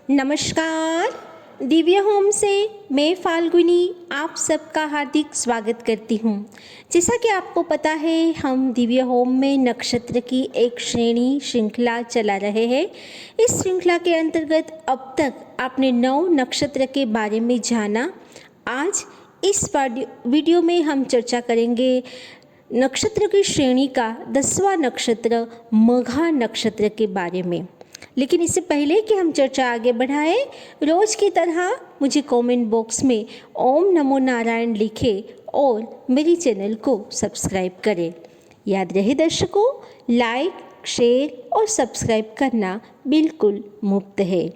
नमस्कार। दिव्य होम से मैं फाल्गुनी आप सबका हार्दिक स्वागत करती हूँ। जैसा कि आपको पता है, हम दिव्य होम में नक्षत्र की एक श्रृंखला चला रहे हैं। इस श्रृंखला के अंतर्गत अब तक आपने 9 नक्षत्र के बारे में जाना। आज इस वीडियो में हम चर्चा करेंगे नक्षत्र की श्रेणी का 10वां नक्षत्र मघा नक्षत्र के बारे में। लेकिन इससे पहले कि हम चर्चा आगे बढ़ाएं, रोज की तरह मुझे कमेंट बॉक्स में ओम नमो नारायण लिखें और मेरी चैनल को सब्सक्राइब करें। याद रहे दर्शकों, लाइक, शेयर और सब्सक्राइब करना बिल्कुल मुफ्त है।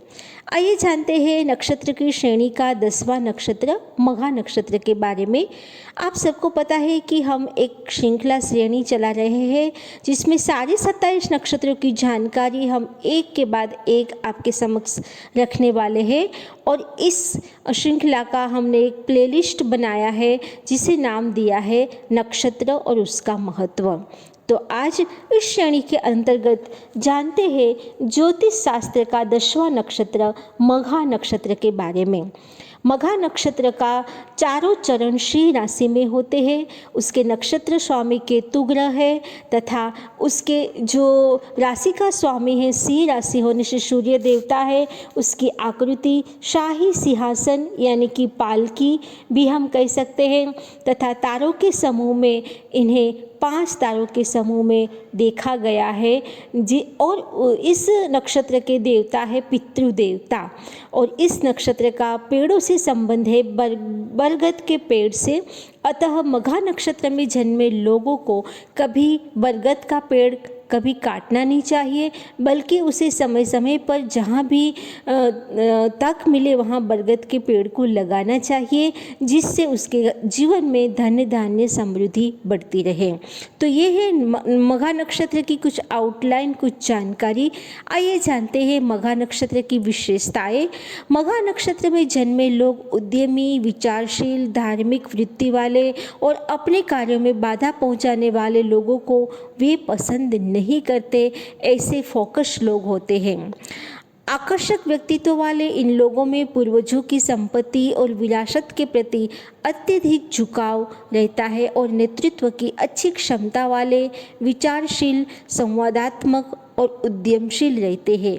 आइए जानते हैं नक्षत्र की श्रेणी का 10वां नक्षत्र मघा नक्षत्र के बारे में। आप सबको पता है कि हम एक श्रृंखला श्रेणी चला रहे हैं जिसमें सारे 27 नक्षत्रों की जानकारी हम एक के बाद एक आपके समक्ष रखने वाले हैं। और इस श्रृंखला का हमने एक प्लेलिस्ट बनाया है जिसे नाम दिया है नक्षत्र और उसका महत्व। तो आज इस श्रेणी के अंतर्गत जानते हैं ज्योतिष शास्त्र का 10वां नक्षत्र मघा नक्षत्र के बारे में। मघा नक्षत्र का चारों चरण सिंह राशि में होते हैं। उसके नक्षत्र स्वामी केतु ग्रह है तथा उसके जो राशि का स्वामी है सिंह राशि होने से सूर्य देवता है। उसकी आकृति शाही सिंहासन यानी कि पालकी भी हम कह सकते हैं तथा तारों के समूह में इन्हें 5 तारों के समूह में देखा गया है और इस नक्षत्र के देवता है पितृदेवता। और इस नक्षत्र का पेड़ों से संबंध है बरगद के पेड़ से। अतः मघा नक्षत्र में जन्मे लोगों को कभी बरगद का पेड़ कभी काटना नहीं चाहिए, बल्कि उसे समय समय पर जहाँ भी तक मिले वहाँ बरगद के पेड़ को लगाना चाहिए, जिससे उसके जीवन में धन धान्य समृद्धि बढ़ती रहे। तो ये है मघा नक्षत्र की कुछ आउटलाइन, कुछ जानकारी। आइए जानते हैं मघा नक्षत्र की विशेषताएं। मघा नक्षत्र में जन्मे लोग उद्यमी, विचारशील, धार्मिक वृत्ति वाले और अपने कार्यों में बाधा पहुंचाने वाले लोगों को वे पसंद नहीं करते। ऐसे फोकस लोग होते हैं। आकर्षक व्यक्तित्व वाले इन लोगों में पूर्वजों की संपत्ति और विरासत के प्रति अत्यधिक झुकाव रहता है और नेतृत्व की अच्छी क्षमता वाले, विचारशील, संवादात्मक और उद्यमशील रहते हैं।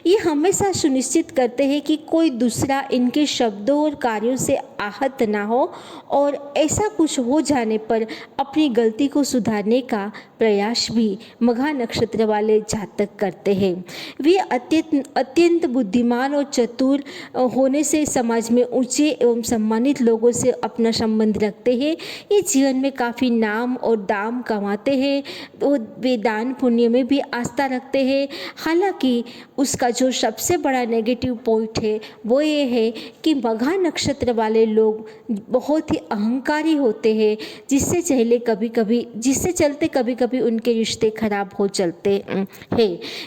ये हमेशा सुनिश्चित करते हैं कि कोई दूसरा इनके शब्दों और कार्यों से आहत ना हो और ऐसा कुछ हो जाने पर अपनी गलती को सुधारने का प्रयास भी मघा नक्षत्र वाले जातक करते हैं। वे अत्यंत बुद्धिमान और चतुर होने से समाज में ऊंचे एवं सम्मानित लोगों से अपना संबंध रखते हैं। ये जीवन में काफ़ी नाम और दाम कमाते हैं। वे दान पुण्य में भी आस्था रखते हैं। हालांकि उसका जो सबसे बड़ा नेगेटिव पॉइंट है वो ये है कि मघा नक्षत्र वाले लोग बहुत ही अहंकारी होते हैं, जिससे चलते कभी कभी उनके रिश्ते खराब हो चलते हैं।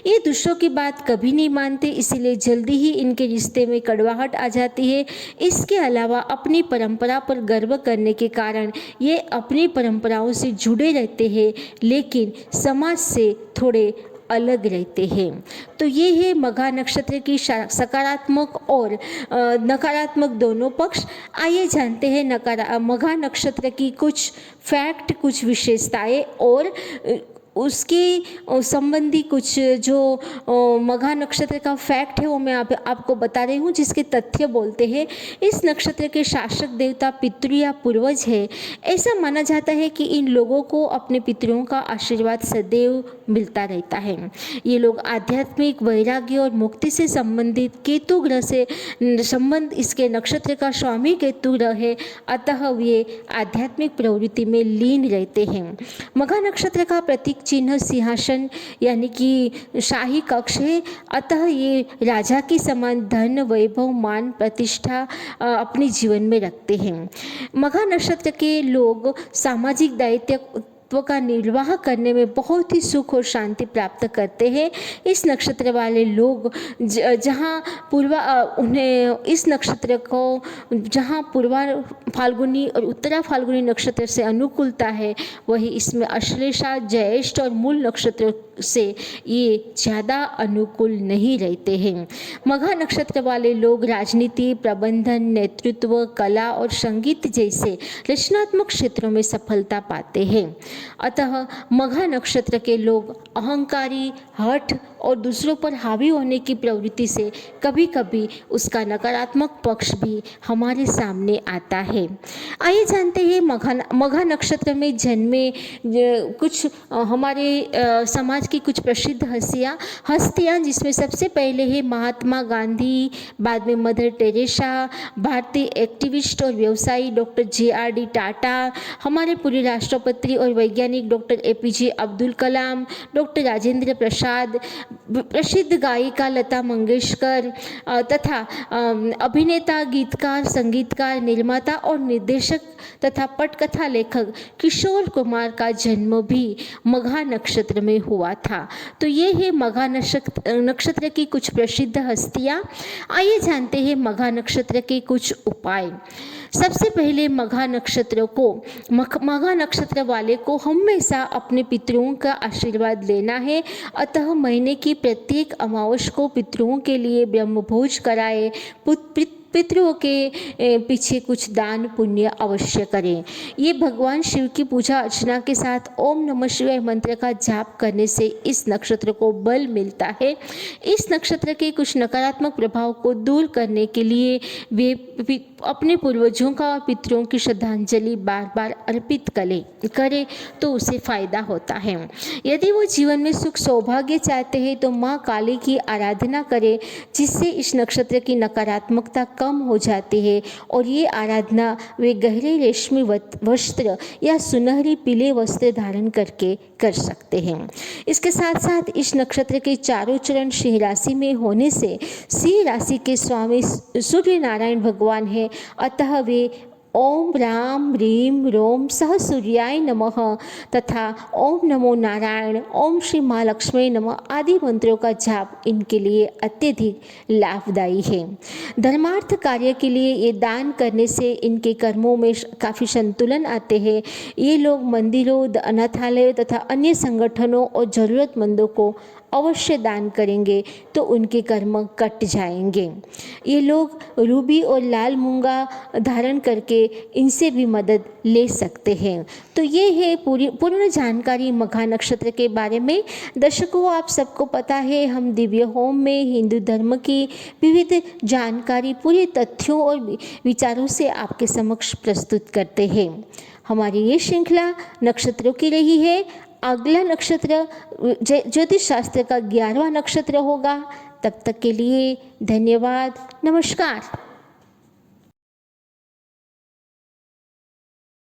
ये दूसरों की बात कभी नहीं मानते, इसीलिए जल्दी ही इनके रिश्ते में कड़वाहट आ जाती है। इसके अलावा अपनी परंपरा पर गर्व करने के कारण ये अपनी परंपराओं से जुड़े रहते हैं, लेकिन समाज से थोड़े अलग रहते हैं। तो ये है मघा नक्षत्र की सकारात्मक और नकारात्मक दोनों पक्ष। आइए जानते हैं मघा नक्षत्र की कुछ फैक्ट, कुछ विशेषताएं और उसके संबंधी कुछ जो मघा नक्षत्र का फैक्ट है वो मैं आपको बता रही हूँ, जिसके तथ्य बोलते हैं। इस नक्षत्र के शासक देवता पितृ या पूर्वज है। ऐसा माना जाता है कि इन लोगों को अपने पितरों का आशीर्वाद सदैव मिलता रहता है। ये लोग आध्यात्मिक, वैराग्य और मुक्ति से संबंधित केतु ग्रह से संबंध इसके नक्षत्र का स्वामी केतु ग्रह है, अतः वे आध्यात्मिक प्रवृत्ति में लीन रहते हैं। मघा नक्षत्र का प्रतीक चिन्ह सिंहासन यानी कि शाही कक्ष है, अतः ये राजा के समान धन, वैभव, मान, प्रतिष्ठा अपने जीवन में रखते हैं। मघा नक्षत्र के लोग सामाजिक दायित्व का निर्वाह करने में बहुत ही सुख और शांति प्राप्त करते हैं। इस नक्षत्र वाले लोग इस नक्षत्र को जहाँ पूर्वा फाल्गुनी और उत्तरा फाल्गुनी नक्षत्र से अनुकूलता है, वही इसमें अश्लेषा, ज्येष्ठ और मूल नक्षत्र से ये ज़्यादा अनुकूल नहीं रहते हैं। मघा नक्षत्र वाले लोग राजनीति, प्रबंधन, नेतृत्व, कला और संगीत जैसे रचनात्मक क्षेत्रों में सफलता पाते हैं। अतः मघा नक्षत्र के लोग अहंकारी, हठ और दूसरों पर हावी होने की प्रवृत्ति से कभी कभी उसका नकारात्मक पक्ष भी हमारे सामने आता है। आइए जानते हैं मघा नक्षत्र में जन्मे कुछ हमारे समाज की कुछ प्रसिद्ध हस्तियाँ जिसमें सबसे पहले है महात्मा गांधी, बाद में मदर टेरेसा, भारतीय एक्टिविस्ट और व्यवसायी डॉक्टर JRD टाटा, हमारे पूर्व राष्ट्रपति और वैज्ञानिक doctor APJ Abdul Kalam, doctor Rajendra Prasad, प्रसिद्ध गायिका लता मंगेशकर तथा अभिनेता, गीतकार, संगीतकार, निर्माता और निर्देशक तथा पटकथा लेखक किशोर कुमार का जन्म भी मघा नक्षत्र में हुआ था। तो ये है मघा नक्षत्र की कुछ प्रसिद्ध हस्तियाँ। आइए जानते हैं मघा नक्षत्र के कुछ उपाय। सबसे पहले मघा नक्षत्र वाले को हमेशा अपने पितरों का आशीर्वाद लेना है। अतः महीने की प्रत्येक अमावस्या को पितरों के लिए ब्रह्मभोज कराए, पितरों के पीछे कुछ दान पुण्य अवश्य करें। ये भगवान शिव की पूजा अर्चना के साथ ओम नमः शिवाय मंत्र का जाप करने से इस नक्षत्र को बल मिलता है। इस नक्षत्र के कुछ नकारात्मक प्रभाव को दूर करने के लिए वे अपने पूर्वजों का और पितरों की श्रद्धांजलि बार बार अर्पित करें तो उसे फायदा होता है। यदि वो जीवन में सुख सौभाग्य चाहते हैं तो माँ काली की आराधना करें, जिससे इस नक्षत्र की नकारात्मकता कम हो जाती है। और ये आराधना वे गहरे रेशमी वस्त्र या सुनहरी पीले वस्त्र धारण करके कर सकते हैं। इसके साथ साथ इस नक्षत्र के चारों चरण सिंह राशि में होने से सिंह राशि के स्वामी सूर्य नारायण भगवान है। अतः वे ओम राम ह्रीम रोम सह सूर्याय नमः तथा ओम नमो नारायण, ओम श्री महालक्ष्मी नमः आदि मंत्रों का जाप इनके लिए अत्यधिक लाभदायी है। धर्मार्थ कार्य के लिए ये दान करने से इनके कर्मों में काफ़ी संतुलन आते हैं। ये लोग मंदिरों, अनाथालयों तथा अन्य संगठनों और ज़रूरतमंदों को अवश्य दान करेंगे तो उनके कर्म कट जाएंगे। ये लोग रूबी और लाल मूंगा धारण करके इनसे भी मदद ले सकते हैं। तो ये है पूर्ण जानकारी मघा नक्षत्र के बारे में। दर्शकों, आप सबको पता है हम दिव्य होम में हिंदू धर्म की विविध जानकारी पूरे तथ्यों और विचारों से आपके समक्ष प्रस्तुत करते हैं। हमारी ये श्रृंखला नक्षत्रों की रही है। अगला नक्षत्र ज्योतिष शास्त्र का 11वां नक्षत्र होगा। तब तक के लिए धन्यवाद, नमस्कार।